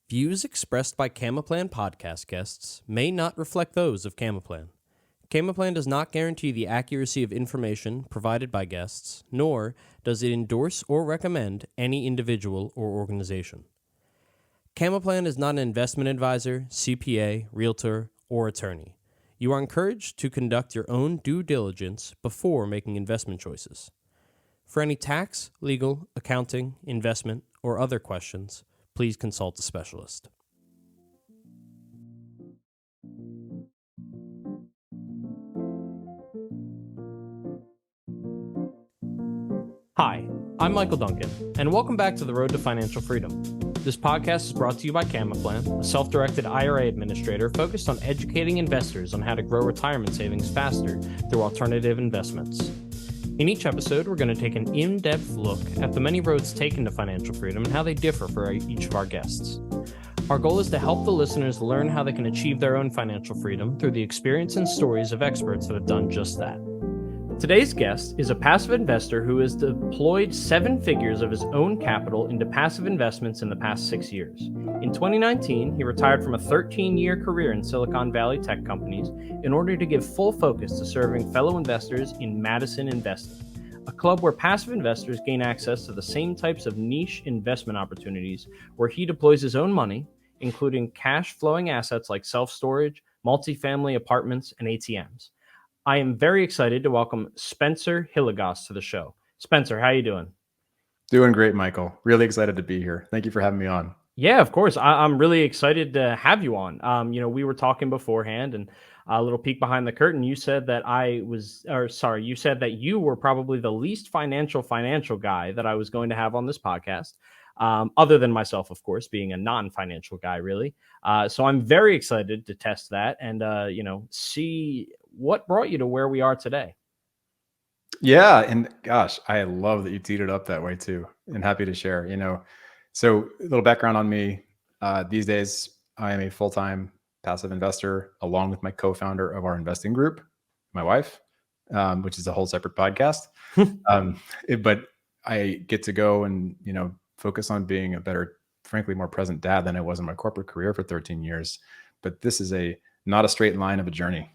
Views expressed by Camaplan podcast guests may not reflect those of Camaplan. Camaplan does not guarantee the accuracy of information provided by guests, nor does it endorse or recommend any individual or organization. Camaplan is not an investment advisor, CPA, realtor, or attorney. You are encouraged to conduct your own due diligence before making investment choices. For any tax, legal, accounting, investment, or other questions, please consult a specialist. Hi, I'm Michael Duncan, and welcome back to The Road to Financial Freedom. This podcast is brought to you by Camaplan, a self-directed IRA administrator focused on educating investors on how to grow retirement savings faster through alternative investments. In each episode, we're going to take an in-depth look at the many roads taken to financial freedom and how they differ for each of our guests. Our goal is to help the listeners learn how they can achieve their own financial freedom through the experience and stories of experts that have done just that. Today's guest is a passive investor who has deployed 7 figures of his own capital into passive investments in the past 6 years. In 2019, he retired from a 13-year career in Silicon Valley tech companies in order to give full focus to serving fellow investors in Madison Investing, a club where passive investors gain access to the same types of niche investment opportunities where he deploys his own money, including cash-flowing assets like self-storage, multifamily apartments, and ATMs. I am very excited to welcome Spencer Hilligoss to the show. Spencer, how are you doing? Doing great, Michael. Really excited to be here. Thank you for having me on. Yeah, of course. I'm really excited to have you on. We were talking beforehand, and a little peek behind the curtain. You said that you said that you were probably the least financial guy that I was going to have on this podcast, other than myself, of course, being a non-financial guy, really. So I'm very excited to test that and see what brought you to where we are today. Yeah, and gosh, I love that you teed it up that way too, and happy to share. So a little background on me. These days, I am a full-time passive investor, along with my co-founder of our investing group, my wife, which is a whole separate podcast. But I get to go and focus on being a better, frankly, more present dad than I was in my corporate career for 13 years. But this is not a straight line of a journey.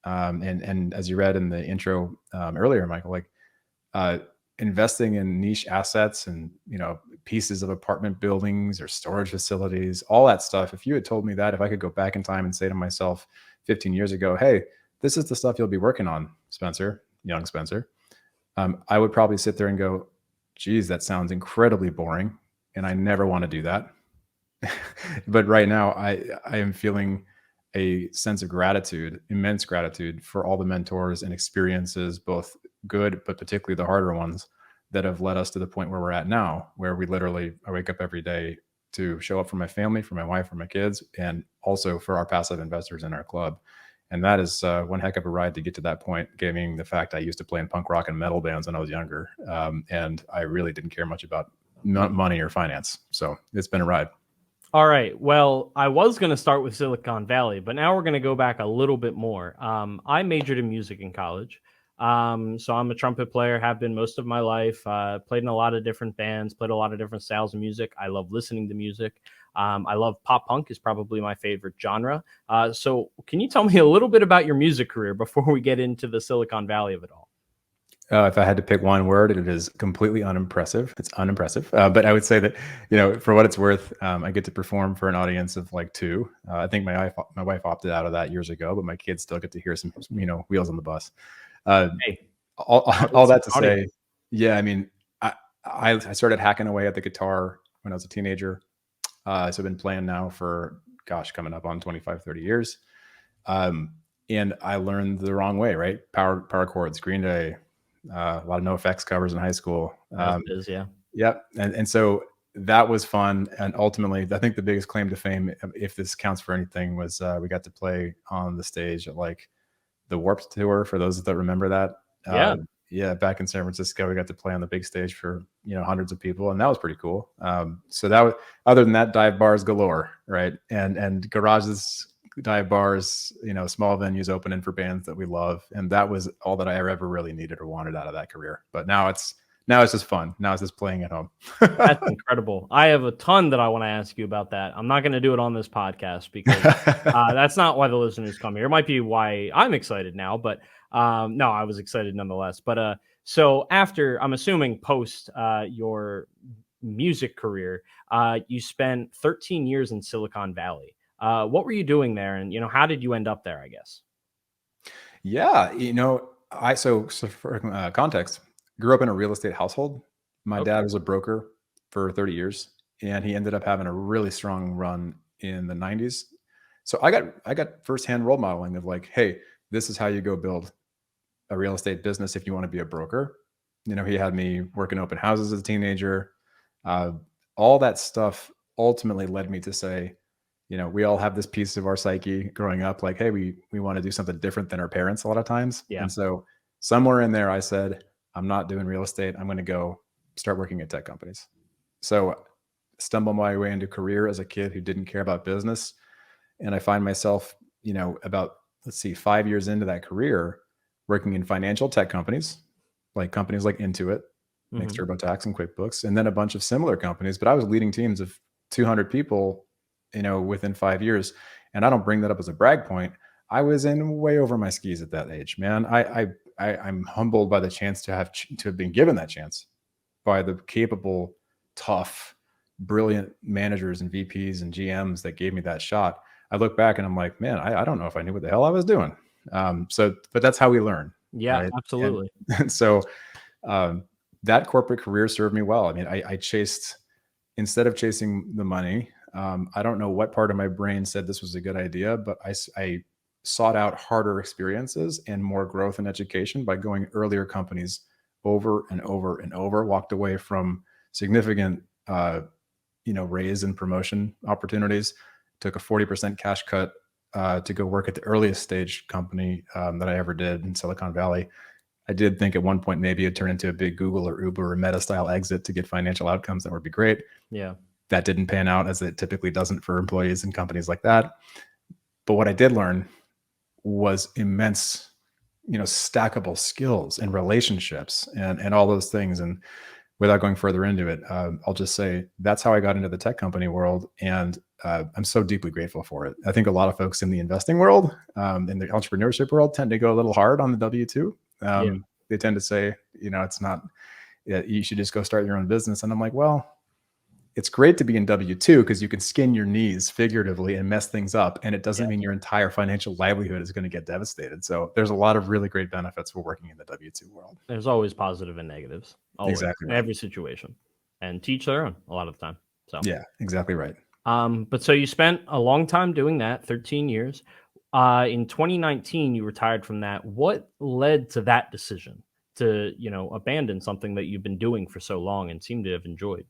And as you read in the intro earlier, Michael, investing in niche assets and pieces of apartment buildings or storage facilities, all that stuff. If you had told me that, if I could go back in time and say to myself 15 years ago, hey, this is the stuff you'll be working on, Spencer, young Spencer, I would probably sit there and go, geez, that sounds incredibly boring, and I never want to do that. But right now, I am feeling a sense of gratitude, immense gratitude for all the mentors and experiences, both good, but particularly the harder ones, that have led us to the point where we're at now, where I wake up every day to show up for my family, for my wife, for my kids, and also for our passive investors in our club. And that is one heck of a ride to get to that point, given the fact I used to play in punk rock and metal bands when I was younger. And I really didn't care much about money or finance. So it's been a ride. All right. Well, I was going to start with Silicon Valley, but now we're going to go back a little bit more. I majored in music in college. So I'm a trumpet player, have been most of my life, played in a lot of different bands, played a lot of different styles of music. I love listening to music. I love pop punk is probably my favorite genre. So can you tell me a little bit about your music career before we get into the Silicon Valley of it all? If I had to pick one word, it is completely unimpressive. It's unimpressive. But I would say that, for what it's worth, I get to perform for an audience of like 2. I think my wife opted out of that years ago, but my kids still get to hear some, wheels on the bus. All that to say, yeah, I mean, I started hacking away at the guitar when I was a teenager. So I've been playing now for, coming up on 25, 30 years. And I learned the wrong way, right? Power chords, Green Day, a lot of NoFX covers in high school. Yeah. Yep. And so that was fun. And ultimately, I think the biggest claim to fame, if this counts for anything, was we got to play on the stage at the Warped Tour, for those that remember that. Yeah. Back in San Francisco, we got to play on the big stage for, hundreds of people. And that was pretty cool. So that was, other than that, dive bars galore, right? And garages, dive bars, small venues opening for bands that we love. And that was all that I ever really needed or wanted out of that career. But now it's Now it's just fun. Now it's just playing at home. That's incredible. I have a ton that I want to ask you about that. I'm not going to do it on this podcast because that's not why the listeners come here. It might be why I'm excited now, but no, I was excited nonetheless. But so after, I'm assuming post your music career, you spent 13 years in Silicon Valley. What were you doing there, and how did you end up there? I guess. Yeah, so for context, grew up in a real estate household. My Okay. dad was a broker for 30 years, and he ended up having a really strong run in the 90s. So I got firsthand role modeling of like, hey, this is how you go build a real estate business if you want to be a broker. He had me working open houses as a teenager. Uh, all that stuff ultimately led me to say, we all have this piece of our psyche growing up, like, hey, we want to do something different than our parents a lot of times. Yeah. And so somewhere in there, I said, I'm not doing real estate. I'm going to go start working at tech companies. So stumble my way into career as a kid who didn't care about business. And I find myself, about, 5 years into that career, working in financial tech companies like Intuit, makes TurboTax and QuickBooks, and then a bunch of similar companies. But I was leading teams of 200 people, within 5 years. And I don't bring that up as a brag point. I was in way over my skis at that age, man. I'm humbled by the chance to have been given that chance by the capable, tough, brilliant managers and VPs and GMs that gave me that shot. I look back and I'm like, man, I don't know if I knew what the hell I was doing. But that's how we learn. Yeah, Right? absolutely. And so that corporate career served me well. I mean, instead of chasing the money, I don't know what part of my brain said this was a good idea, but I sought out harder experiences and more growth and education by going earlier companies over and over and over, walked away from significant, raise and promotion opportunities, took a 40% cash cut to go work at the earliest stage company that I ever did in Silicon Valley. I did think at one point maybe it'd turn into a big Google or Uber or Meta style exit to get financial outcomes that would be great. Yeah. That didn't pan out, as it typically doesn't for employees and companies like that. But what I did learn was immense, stackable skills and relationships and all those things. And without going further into it, I'll just say that's how I got into the tech company world. And I'm so deeply grateful for it. I think a lot of folks in the investing world, in the entrepreneurship world, tend to go a little hard on the W-2. They tend to say, it's not, you should just go start your own business. And I'm like, well, it's great to be in W-2 because you can skin your knees figuratively and mess things up. And it doesn't mean your entire financial livelihood is going to get devastated. So there's a lot of really great benefits for working in the W-2 world. There's always positive and negatives. Always, exactly in right. every situation, and teach their own a lot of the time. So yeah, exactly right. But so you spent a long time doing that, 13 years. In 2019, you retired from that. What led to that decision to, abandon something that you've been doing for so long and seem to have enjoyed?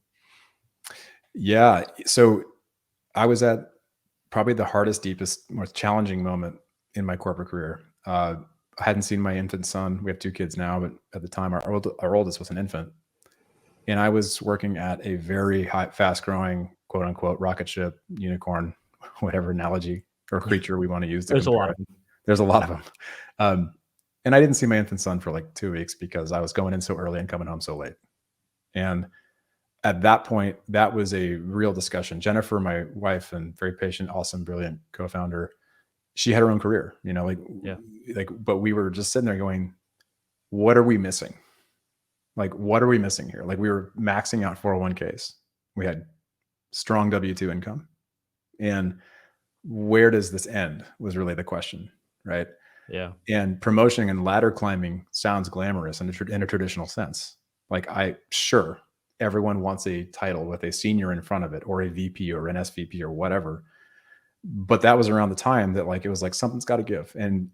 Yeah. So I was at probably the hardest, deepest, most challenging moment in my corporate career. I hadn't seen my infant son. We have 2 kids now, but at the time, our oldest was an infant. And I was working at a very fast growing, quote unquote, rocket ship, unicorn, whatever analogy or creature we want to use. There's a lot of them. There's a lot of them. And I didn't see my infant son for like 2 weeks because I was going in so early and coming home so late. And at that point, that was a real discussion. Jennifer, my wife and very patient, awesome, brilliant co-founder, she had her own career, but we were just sitting there going, what are we missing? Like, what are we missing here? Like, we were maxing out 401ks. We had strong W-2 income. And where does this end was really the question, right? Yeah. And promotion and ladder climbing sounds glamorous in a traditional sense. Like, sure, everyone wants a title with a senior in front of it or a VP or an SVP or whatever. But that was around the time that it was like, something's got to give. And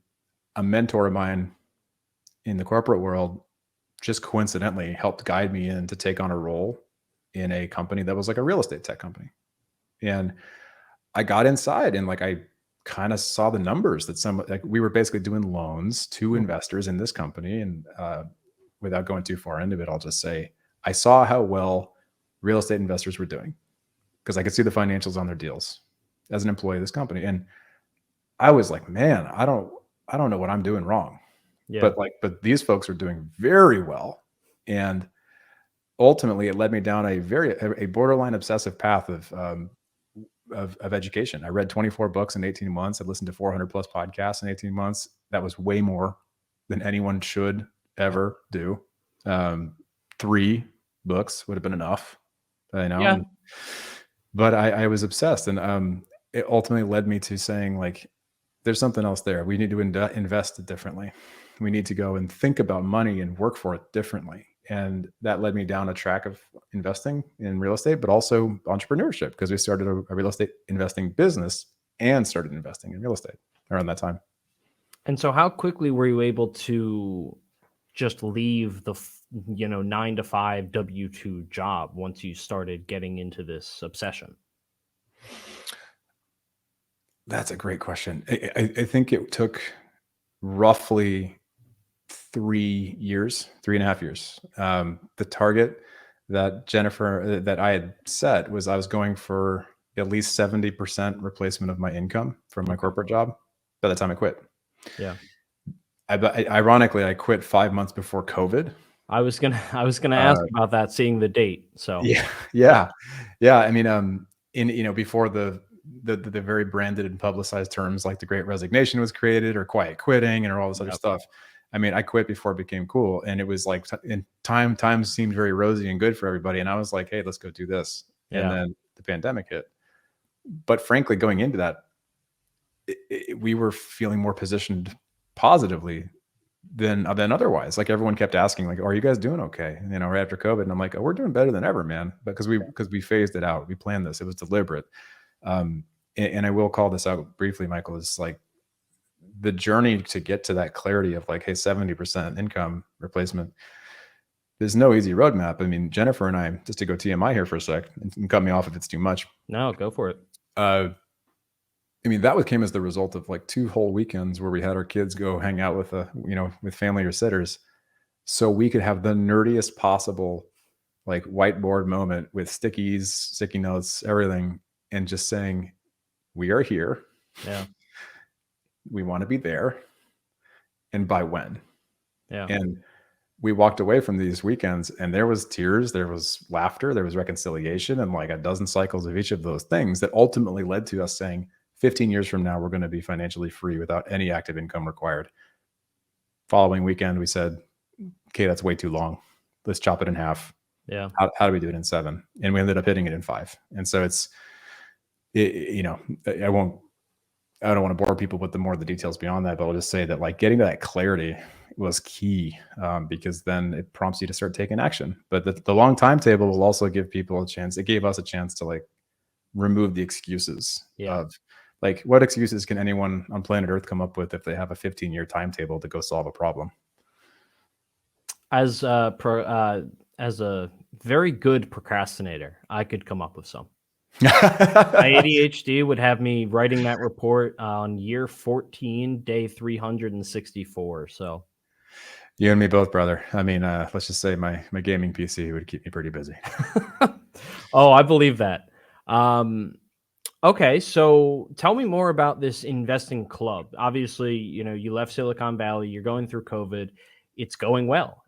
a mentor of mine in the corporate world just coincidentally helped guide me in to take on a role in a company that was like a real estate tech company. And I got inside and I kind of saw the numbers that we were basically doing loans to investors in this company. And without going too far into it, I'll just say, I saw how well real estate investors were doing because I could see the financials on their deals as an employee of this company. And I was like, man, I don't know what I'm doing wrong. Yeah. But these folks are doing very well. And ultimately it led me down a borderline obsessive path of education. I read 24 books in 18 months. I listened to 400 plus podcasts in 18 months. That was way more than anyone should ever do. 3 books would have been enough, Yeah. but I was obsessed, and it ultimately led me to saying, like, there's something else there. We need to invest it differently. We need to go and think about money and work for it differently. And that led me down a track of investing in real estate, but also entrepreneurship, because we started a real estate investing business and started investing in real estate around that time. And so how quickly were you able to just leave the 9 to 5 W2 job once you started getting into this obsession? That's a great question. I think it took roughly 3 years, 3.5 years. The target that I had set was I was going for at least 70% replacement of my income from my Okay. corporate job by the time I quit. Yeah. Ironically, I quit 5 months before COVID. I was gonna ask Uh, about that, seeing the date. So yeah, yeah, yeah, yeah. I mean, before the very branded and publicized terms like the Great Resignation was created, or quiet quitting, and all this other yep, stuff. I mean, I quit before it became cool, and it was like in times seemed very rosy and good for everybody, and I was like, hey, let's go do this. And yeah, then the pandemic hit. But frankly, going into that, we were feeling more positioned positively than otherwise. Like, everyone kept asking, like, are you guys doing okay? Right after COVID. And I'm like, oh, we're doing better than ever, man. Because we phased it out. We planned this. It was deliberate. And I will call this out briefly, Michael, is like the journey to get to that clarity of like, hey, 70% income replacement. There's no easy roadmap. I mean, Jennifer and I, just to go TMI here for a sec and cut me off if it's too much. no, go for it. I mean, that came as the result of like 2 whole weekends where we had our kids go hang out with family or sitters, so we could have the nerdiest possible like whiteboard moment with stickies, sticky notes, everything, and just saying, we are here. Yeah, We want to be there. And by when? yeah, And we walked away from these weekends and there was tears, there was laughter, there was reconciliation, and like a dozen cycles of each of those things that ultimately led to us saying 15 years from now, we're going to be financially free without any active income required. Following weekend, we said, okay, that's way too long. Let's chop it in half. yeah. How do we do it in 7? And we ended up hitting it in 5. And so I don't want to bore people with more of the details beyond that, but I'll just say that like getting to that clarity was key, because then it prompts you to start taking action. But the long timetable will also give people a chance. It gave us a chance to like remove the excuses Yeah. of like, what excuses can anyone on planet Earth come up with if they have a 15-year timetable to go solve a problem? As as a very good procrastinator, I could come up with some. My ADHD would have me writing that report on year 14, day 364. So, You and me both, brother. I mean, let's just say my gaming PC would keep me pretty busy. oh, I believe that. Um, okay, so tell me more about this investing club. Obviously, you left Silicon Valley, you're going through COVID, it's going well.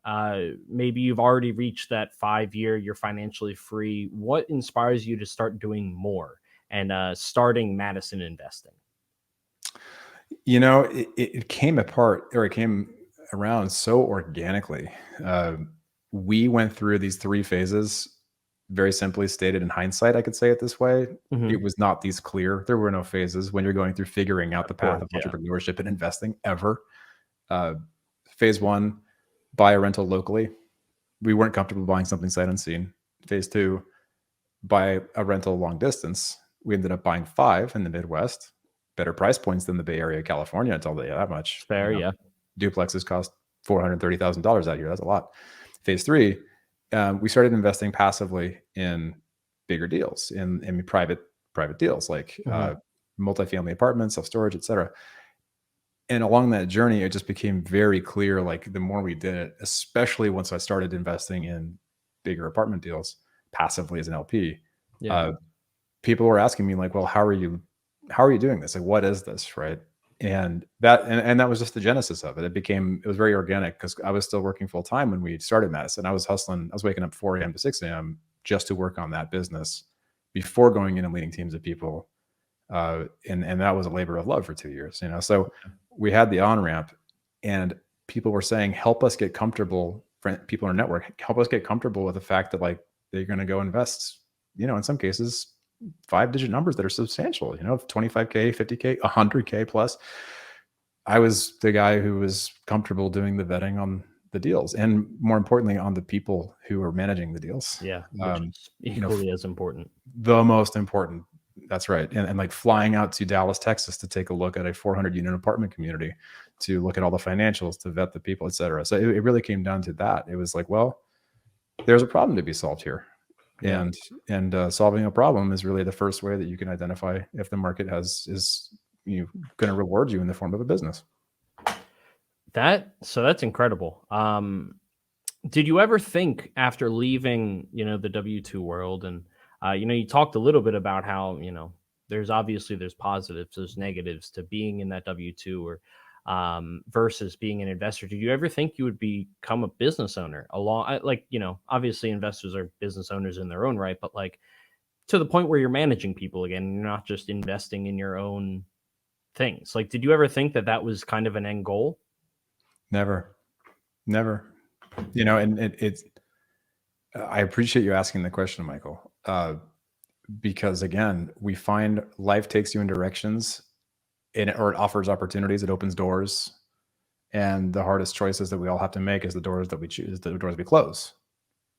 Maybe you've already reached that 5 year, you're financially free. What inspires you to start doing more and starting Madison Investing? It came apart, or it came around so organically. Uh, we went through these 3 phases, very simply stated. In hindsight, I could say it this way. Hmm. It was not these clear. There were no phases when you're going through figuring out the Of path course, of yeah, entrepreneurship and investing ever. Uh, Phase 1, buy a rental locally. We weren't comfortable buying something sight unseen. Phase 2, buy a rental long distance. We ended up buying 5 in the Midwest, better price points than the Bay Area, California. I'll tell you that much. fair, yeah, Duplexes cost $430,000 out here. That's a lot. Phase 3, we started investing passively in bigger deals, in private deals like hmm, multifamily apartments, self storage, etc. And along that journey, it just became very clear. Like, the more we did it, especially once I started investing in bigger apartment deals passively as an LP, yeah, uh, people were asking me like, "Well, how are you doing this? Like, what is this?" Right? And that was just the genesis of it. It was very organic because I was still working full time when we started Madison. I was hustling. I was waking up 4 a.m. to 6 a.m. just to work on that business before going in and leading teams of people. And that was a labor of love for 2 years, So we had the on ramp, and people were saying, help us get comfortable. People in our network, help us get comfortable with the fact that like they're going to go invest, in some cases, 5-digit numbers that are substantial, 25K, 50K, 100K plus. I was the guy who was comfortable doing the vetting on the deals, and more importantly, on the people who are managing the deals. Yeah, which is equally as important. The most important. That's right. And like flying out to Dallas, Texas to take a look at a 400 unit apartment community, to look at all the financials, to vet the people, et cetera. So it really came down to that. It was like, well, there's a problem to be solved here. Yeah. And solving a problem is really the first way that you can identify if the market is going to reward you in the form of a business. So that's incredible. Did you ever think after leaving, the W-2 world, and you talked a little bit about how, there's positives, there's negatives to being in that W-2 or versus being an investor. Did you ever think you would become a business owner obviously investors are business owners in their own right, but like to the point where you're managing people again, you're not just investing in your own things. Like, did you ever think that was kind of an end goal? Never. And I appreciate you asking the question, Michael, because again, we find life takes you in directions or it offers opportunities, it opens doors. And the hardest choices that we all have to make is the doors that we choose, the doors we close,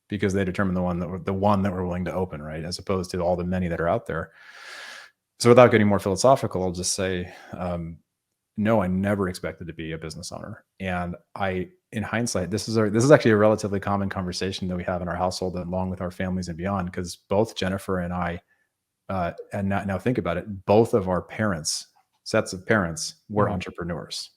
because they determine the one that we're willing to open, right? As opposed to all the many that are out there. So without getting more philosophical, I'll just say, no, I never expected to be a business owner. And in hindsight, this is actually a relatively common conversation that we have in our household, along with our families and beyond, because both Jennifer and I, and now think about it, both of our sets of parents were entrepreneurs.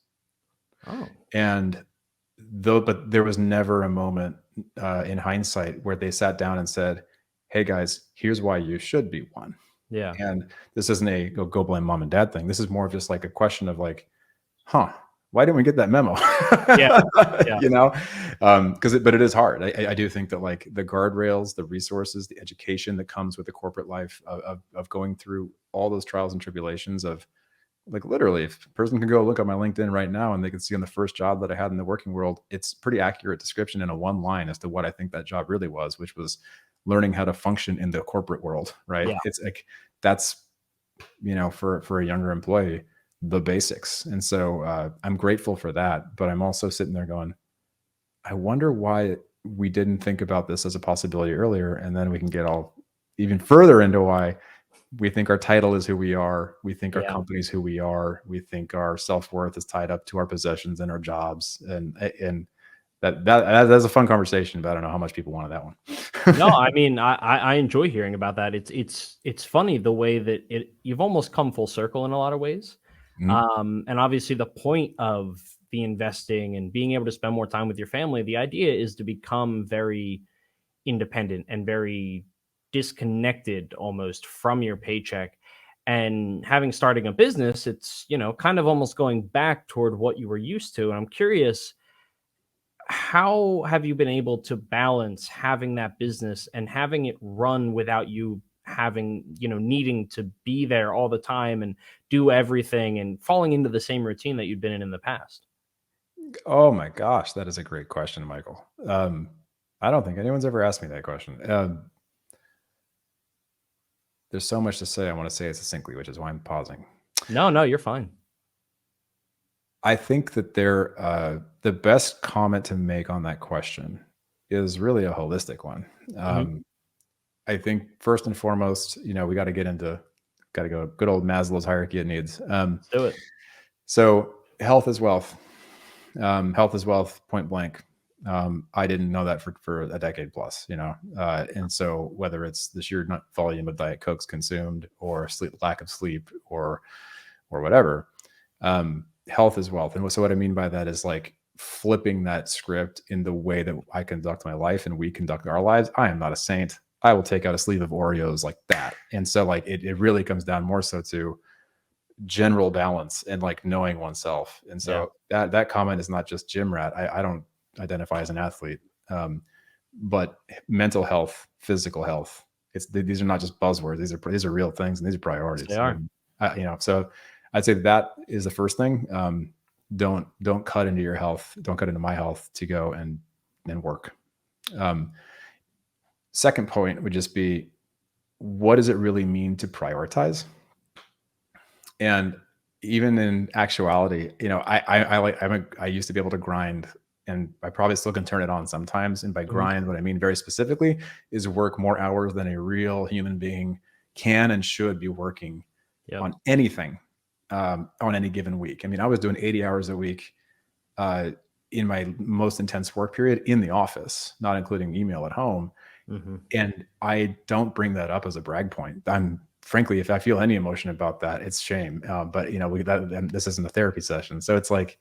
Oh. But there was never a moment in hindsight where they sat down and said, hey guys, here's why you should be one. Yeah. And this isn't a go blame mom and dad thing. This is more of just like a question of like, why didn't we get that memo? Yeah. But it is hard. I do think that like the guardrails, the resources, the education that comes with the corporate life of going through all those trials and tribulations of, like, literally, if a person can go look at my LinkedIn right now and they can see on the first job that I had in the working world, it's pretty accurate description in a one line as to what I think that job really was, which was learning how to function in the corporate world, right? Yeah. It's like, that's, for a younger employee, the basics. And so I'm grateful for that, but I'm also sitting there going, I wonder why we didn't think about this as a possibility earlier. And then we can get all even further into why we think our title is who we are. We think our company is who we are. We think our self-worth is tied up to our possessions and our jobs. And that's a fun conversation, but I don't know how much people wanted that one. No, I mean, I enjoy hearing about that. It's funny the way that you've almost come full circle in a lot of ways. Mm-hmm. And obviously the point of the investing and being able to spend more time with your family, the idea is to become very independent and very disconnected almost from your paycheck. And starting a business, it's, kind of almost going back toward what you were used to. And I'm curious, how have you been able to balance having that business and having it run without you having, needing to be there all the time and do everything and falling into the same routine that you'd been in the past? Oh my gosh, that is a great question, Michael. I don't think anyone's ever asked me that question. There's so much to say. I want to say it succinctly, which is why I'm pausing. No, you're fine. I think that the best comment to make on that question is really a holistic one. Mm-hmm. I think first and foremost, we got to go good old Maslow's hierarchy of needs. Let's do it. So health is wealth. Health is wealth, point blank. I didn't know that for a decade plus, and so whether it's the sheer volume of Diet Cokes consumed or lack of sleep or whatever, health is wealth. And so what I mean by that is like flipping that script in the way that I conduct my life and we conduct our lives. I am not a saint. I will take out a sleeve of Oreos like that. And so like it really comes down more so to general balance and like knowing oneself. And so that comment is not just gym rat. I don't identify as an athlete, but mental health, physical health. These are not just buzzwords. These are real things, and these are priorities. They are. And, so I'd say that is the first thing. Don't cut into your health. Don't cut into my health to go and work. Second point would just be, what does it really mean to prioritize? And even in actuality, I used to be able to grind, and I probably still can turn it on sometimes. And by grind, what I mean very specifically is work more hours than a real human being can and should be working on anything on any given week. I mean, I was doing 80 hours a week in my most intense work period in the office, not including email at home. And I don't bring that up as a brag point. Frankly, if I feel any emotion about that, it's shame. But this isn't a therapy session. So it's like,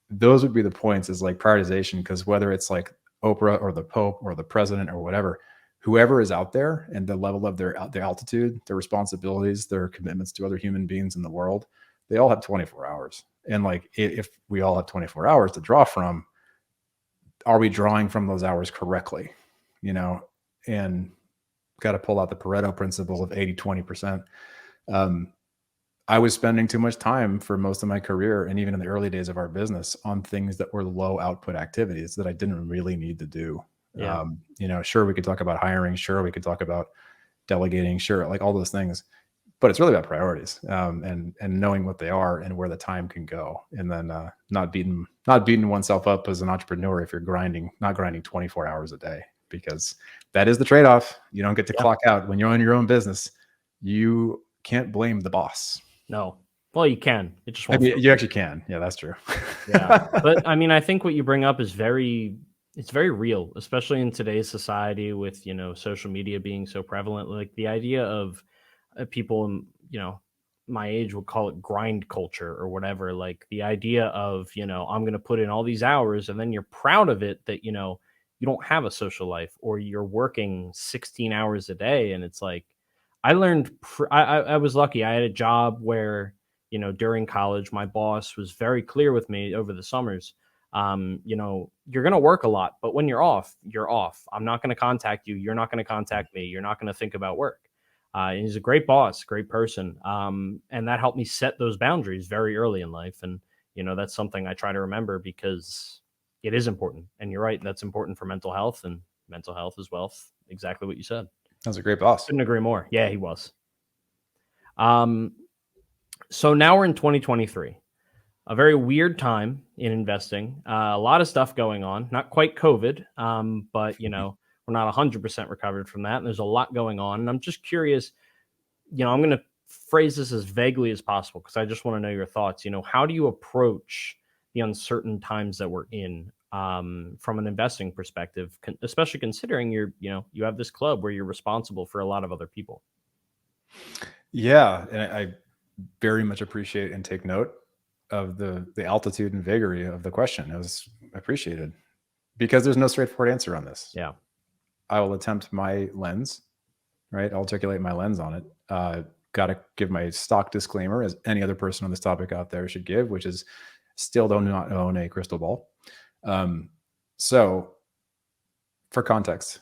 those would be the points, is like prioritization, because whether it's like Oprah or the Pope or the president or whatever, whoever is out there and the level of their altitude, their responsibilities, their commitments to other human beings in the world, they all have 24 hours. And like, if we all have 24 hours to draw from, are we drawing from those hours correctly? And got to pull out the Pareto principle of 80-20%. I was spending too much time for most of my career, and even in the early days of our business, on things that were low output activities that I didn't really need to do. Sure, we could talk about hiring. Sure, we could talk about delegating. Sure, like all those things, but it's really about priorities, and knowing what they are and where the time can go, and then not beating oneself up as an entrepreneur if you're not grinding 24 hours a day, because that is the trade-off. You don't get to clock out when you're in your own business. You can't blame the boss. No. Well, you can. It just won't. You actually can. Yeah, that's true. But I mean, I think what you bring up is it's very real, especially in today's society with, social media being so prevalent. Like the idea of people, my age would call it grind culture or whatever. Like the idea of, I'm going to put in all these hours, and then you're proud of it that, you don't have a social life, or you're working 16 hours a day. And it's like, I learned, I was lucky. I had a job where, during college, my boss was very clear with me over the summers. You're going to work a lot, but when you're off, you're off. I'm not going to contact you. You're not going to contact me. You're not going to think about work. And he's a great boss, great person. And that helped me set those boundaries very early in life. And, that's something I try to remember, because it is important. And you're right. That's important for mental health, and mental health is wealth. Exactly what you said. That was a great boss. Couldn't agree more. Yeah, he was. So now we're in 2023, a very weird time in investing. A lot of stuff going on, not quite COVID, but we're not 100% recovered from that. And there's a lot going on. And I'm just curious, I'm going to phrase this as vaguely as possible, because I just want to know your thoughts. How do you approach the uncertain times that we're in, from an investing perspective, especially considering you have this club where you're responsible for a lot of other people? Yeah. And I very much appreciate and take note of the altitude and vagary of the question. It was appreciated, because there's no straightforward answer on this. Yeah. I will attempt my lens, right? I'll articulate my lens on it. Got to give my stock disclaimer, as any other person on this topic out there should give, which is still do not own a crystal ball. So for context,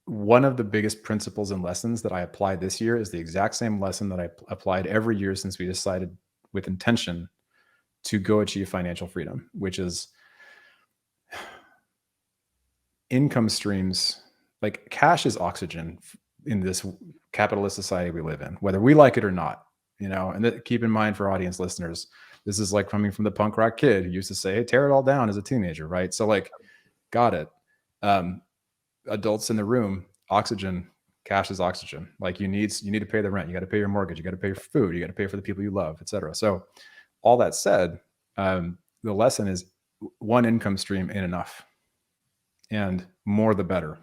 one of the biggest principles and lessons that I applied this year is the exact same lesson that I applied every year since we decided with intention to go achieve financial freedom, which is income streams. Like, cash is oxygen in this capitalist society we live in, whether we like it or not, and keep in mind, for audience listeners, this is like coming from the punk rock kid who used to say, hey, tear it all down, as a teenager, right? So like, got it. Adults in the room, oxygen, cash is oxygen. Like, you need to pay the rent. You got to pay your mortgage. You got to pay for food. You got to pay for the people you love, et cetera. So all that said, the lesson is, one income stream ain't enough, and more the better.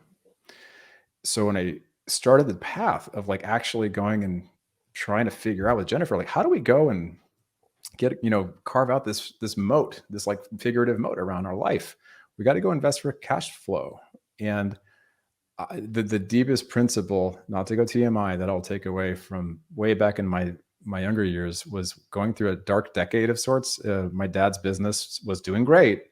So when I started the path of like actually going and trying to figure out with Jennifer, like, how do we go and get, carve out this moat, this like figurative moat around our life? We got to go invest for cash flow. And the deepest principle, not to go TMI, that I'll take away from way back in my my younger years was going through a dark decade of sorts. My dad's business was doing great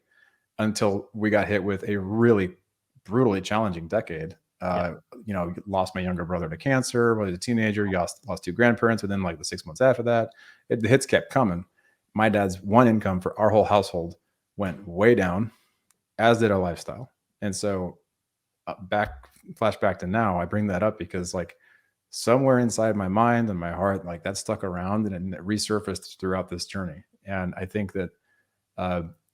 until we got hit with a really brutally challenging decade. Lost my younger brother to cancer when I was a teenager. Lost two grandparents within like the 6 months after that. The hits kept coming. My dad's one income for our whole household went way down, as did our lifestyle. And so flashback to now, I bring that up because like somewhere inside my mind and my heart, like that stuck around and it resurfaced throughout this journey. And I think that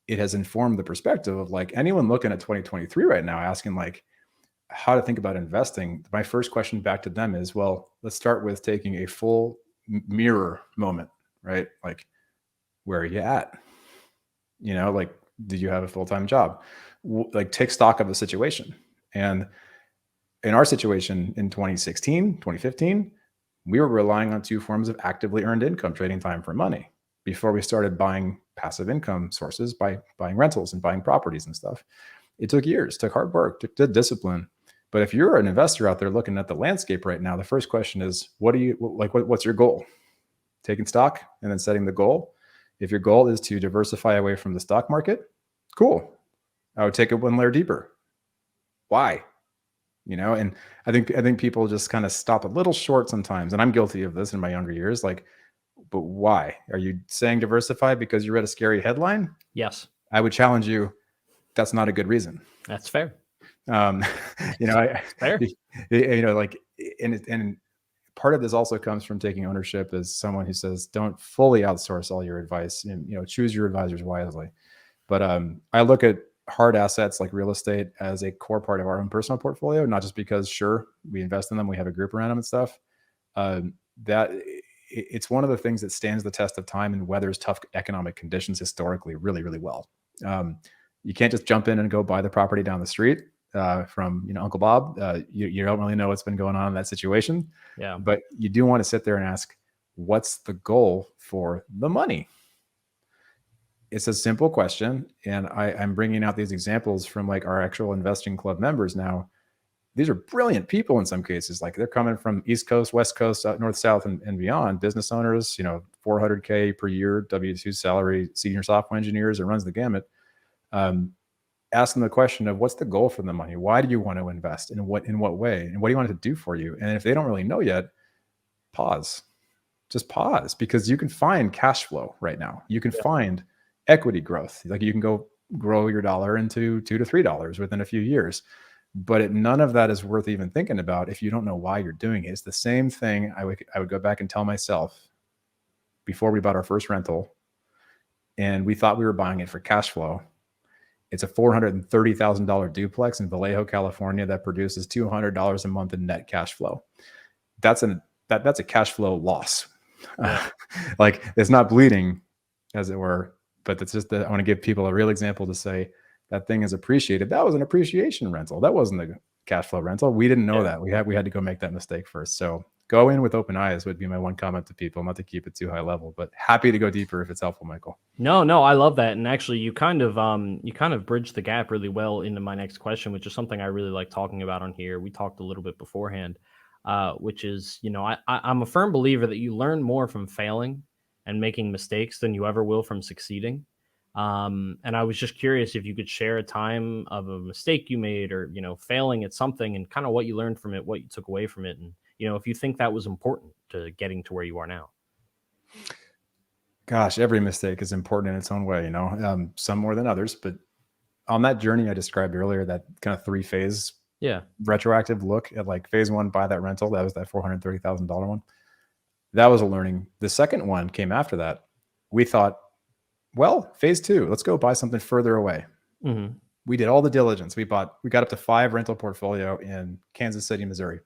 it has informed the perspective of like anyone looking at 2023 right now, asking like how to think about investing. My first question back to them is, well, let's start with taking a full mirror moment, right? Like, where are you at? Like, did you have a full-time job? Like, take stock of the situation. And in our situation in 2016, 2015, we were relying on two forms of actively earned income, trading time for money, before we started buying passive income sources by buying rentals and buying properties and stuff. It took years, took hard work, took discipline. But if you're an investor out there looking at the landscape right now, the first question is, what's your goal? Taking stock and then setting the goal. If your goal is to diversify away from the stock market, cool. I would take it one layer deeper. Why? And I think people just kind of stop a little short sometimes. And I'm guilty of this in my younger years. Like, but why? Are you saying diversify because you read a scary headline? Yes. I would challenge you. That's not a good reason. That's fair. Fair. And part of this also comes from taking ownership as someone who says, don't fully outsource all your advice and, choose your advisors wisely. But I look at hard assets like real estate as a core part of our own personal portfolio, not just because, sure, we invest in them, we have a group around them and stuff. That it's one of the things that stands the test of time and weathers tough economic conditions historically really, really well. You can't just jump in and go buy the property down the street from Uncle Bob. You don't really know what's been going on in that situation. Yeah. But you do want to sit there and ask, what's the goal for the money? It's a simple question. And I'm bringing out these examples from like our actual investing club members now. These are brilliant people in some cases. Like they're coming from East Coast, West Coast, North, South, and beyond. Business owners, $400K per year, W-2 salary, senior software engineers, it runs the gamut. Ask them the question of what's the goal for the money? Why do you want to invest? In what way? And what do you want it to do for you? And if they don't really know yet, pause. Just pause, because you can find cash flow right now. You can find equity growth. Like you can go grow your dollar into $2 to $3 within a few years. But none of that is worth even thinking about if you don't know why you're doing it. It's the same thing I would go back and tell myself before we bought our first rental, and we thought we were buying it for cash flow. It's a $430,000 duplex in Vallejo, California that produces $200 a month in net cash flow. That's a cash flow loss. Like it's not bleeding, as it were, but it's just that I want to give people a real example to say that thing is appreciated. That was an appreciation rental. That wasn't a cash flow rental. We didn't know that. We had to go make that mistake first. So go in with open eyes would be my one comment to people, not to keep it too high level, but happy to go deeper if it's helpful, Michael. No, I love that. And actually you kind of bridged the gap really well into my next question, which is something I really like talking about on here. We talked a little bit beforehand, which is, I'm a firm believer that you learn more from failing and making mistakes than you ever will from succeeding. And I was just curious if you could share a time of a mistake you made or, failing at something and kind of what you learned from it, what you took away from it. And, if you think that was important to getting to where you are now. Gosh, every mistake is important in its own way, some more than others. But on that journey I described earlier, that kind of 3-phase retroactive look at like phase one, buy that rental. That was that $430,000 one. That was a learning. The second one came after that. We thought, well, phase two, let's go buy something further away. Mm-hmm. We did all the diligence. We got up to 5 rental portfolio in Kansas City, Missouri.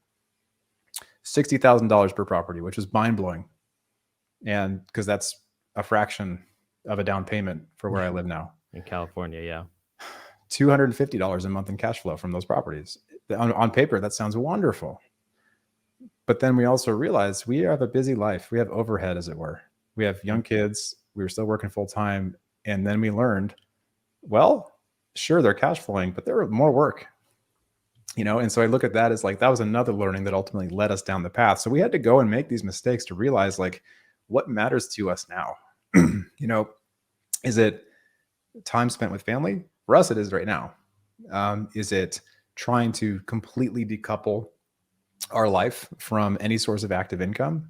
$60,000 per property, which was mind blowing. And because that's a fraction of a down payment for where I live now. In California, yeah. $250 a month in cash flow from those properties. On paper, that sounds wonderful. But then we also realized we have a busy life. We have overhead, as it were. We have young kids. We were still working full time. And then we learned, well, sure, they're cash flowing, but they're more work. And so I look at that as like, that was another learning that ultimately led us down the path. So we had to go and make these mistakes to realize like, what matters to us now? Is it time spent with family? For us, it is right now. Is it trying to completely decouple our life from any source of active income?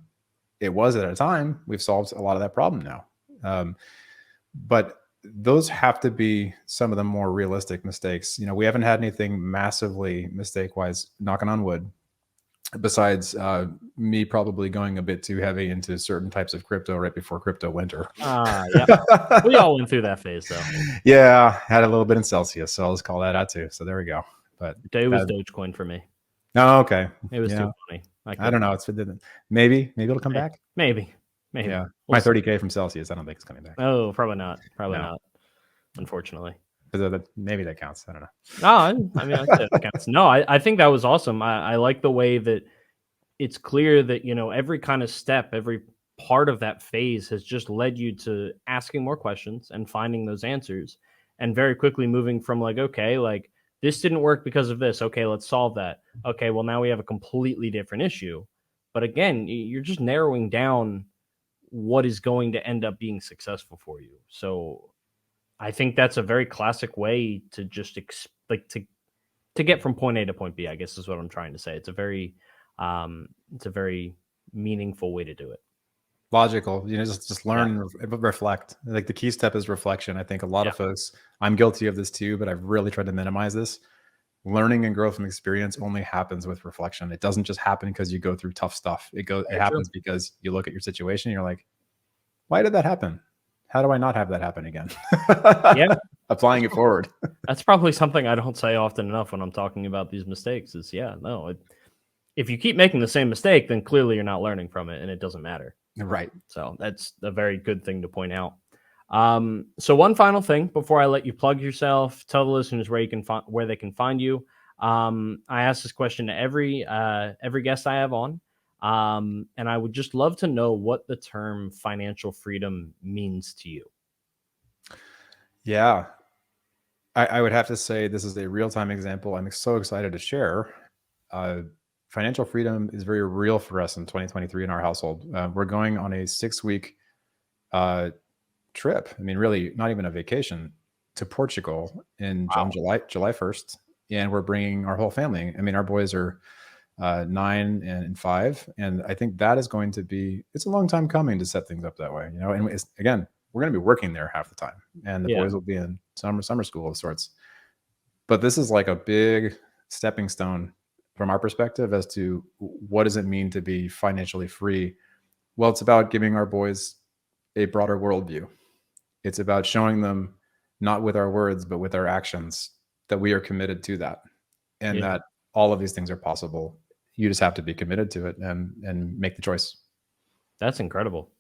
It was at a time. We've solved a lot of that problem now. But those have to be some of the more realistic mistakes. We haven't had anything massively mistake-wise, knocking on wood, besides me probably going a bit too heavy into certain types of crypto right before crypto winter. Yeah. We all went through that phase, though. Yeah, had a little bit in Celsius, so I'll just call that out too. So there we go. But it was Dogecoin for me. Oh, okay. It was too funny. I don't know. Maybe it'll come back. Maybe. Yeah. My 30K from Celsius, I don't think it's coming back. Oh, probably not. Not. Unfortunately. Maybe that counts. I don't know. No, I mean, I'd say that counts. No, I think that was awesome. I like the way that it's clear that, every kind of step, every part of that phase has just led you to asking more questions and finding those answers, and very quickly moving from this didn't work because of this. Okay, let's solve that. Okay, well, now we have a completely different issue. But again, you're just narrowing down what is going to end up being successful for you. So I think that's a very classic way to just to get from point A to point B, I guess is what I'm trying to say. It's a very meaningful way to do it. Logical, just learn, reflect. Like the key step is reflection. I think a lot of folks, I'm guilty of this too, but I've really tried to minimize this. Learning and growth from experience only happens with reflection. It doesn't just happen because you go through tough stuff. It happens because you look at your situation and you're like, why did that happen? How do I not have that happen again? Yeah. Applying it forward. That's probably something I don't say often enough when I'm talking about these mistakes is, if you keep making the same mistake, then clearly you're not learning from it and it doesn't matter. Right. So that's a very good thing to point out. So one final thing before I let you plug yourself, tell the listeners where they can find you. I ask this question to every guest I have on. And I would just love to know what the term financial freedom means to you. Yeah. I would have to say this is a real-time example I'm so excited to share. Financial freedom is very real for us in 2023 in our household. We're going on a 6-week trip. I mean, really not even a vacation, to Portugal on July 1st. And we're bringing our whole family. I mean, our boys are 9 and 5. And I think that is going to be, it's a long time coming to set things up that way, and again, we're going to be working there half the time and the boys will be in summer school of sorts. But this is like a big stepping stone from our perspective as to what does it mean to be financially free? Well, it's about giving our boys a broader worldview. It's about showing them, not with our words, but with our actions, that we are committed to that and that all of these things are possible. You just have to be committed to it and make the choice. That's incredible.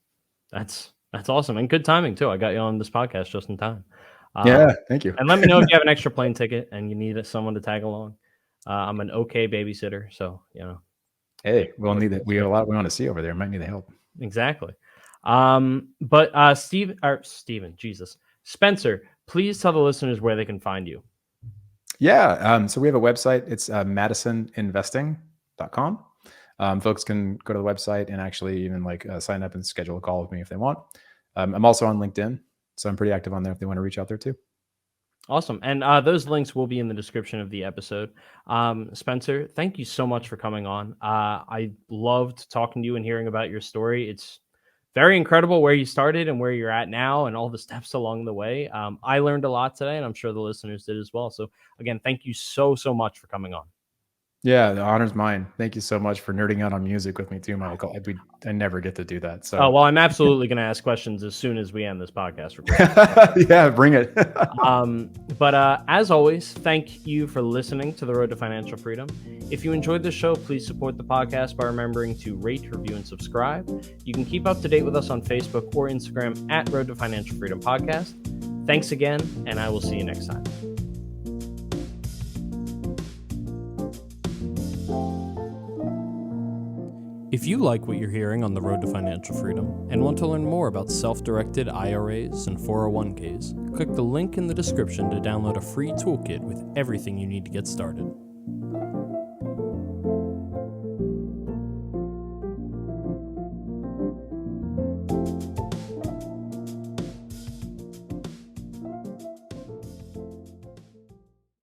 That's awesome. And good timing too. I got you on this podcast just in time. Thank you. And let me know if you have an extra plane ticket and you need someone to tag along. I'm an okay babysitter, so hey, we'll need it. We have a lot we want to see over there. Might need the help. Exactly. But Spencer, please tell the listeners where they can find you. Yeah. So we have a website. It's MadisonInvesting.com. Folks can go to the website and actually even sign up and schedule a call with me if they want. I'm also on LinkedIn, so I'm pretty active on there if they want to reach out there too. Awesome. And those links will be in the description of the episode. Spencer, thank you so much for coming on. I loved talking to you and hearing about your story. It's very incredible where you started and where you're at now and all the steps along the way. I learned a lot today, and I'm sure the listeners did as well. So again, thank you so much for coming on. Yeah, the honor's mine. Thank you so much for nerding out on music with me too, Michael. I never get to do that. So, well, I'm absolutely going to ask questions as soon as we end this podcast recording. Yeah, bring it. But as always, thank you for listening to The Road to Financial Freedom. If you enjoyed the show, please support the podcast by remembering to rate, review, and subscribe. You can keep up to date with us on Facebook or Instagram at Road to Financial Freedom Podcast. Thanks again, and I will see you next time. If you like what you're hearing on The Road to Financial Freedom and want to learn more about self-directed IRAs and 401ks, click the link in the description to download a free toolkit with everything you need to get started.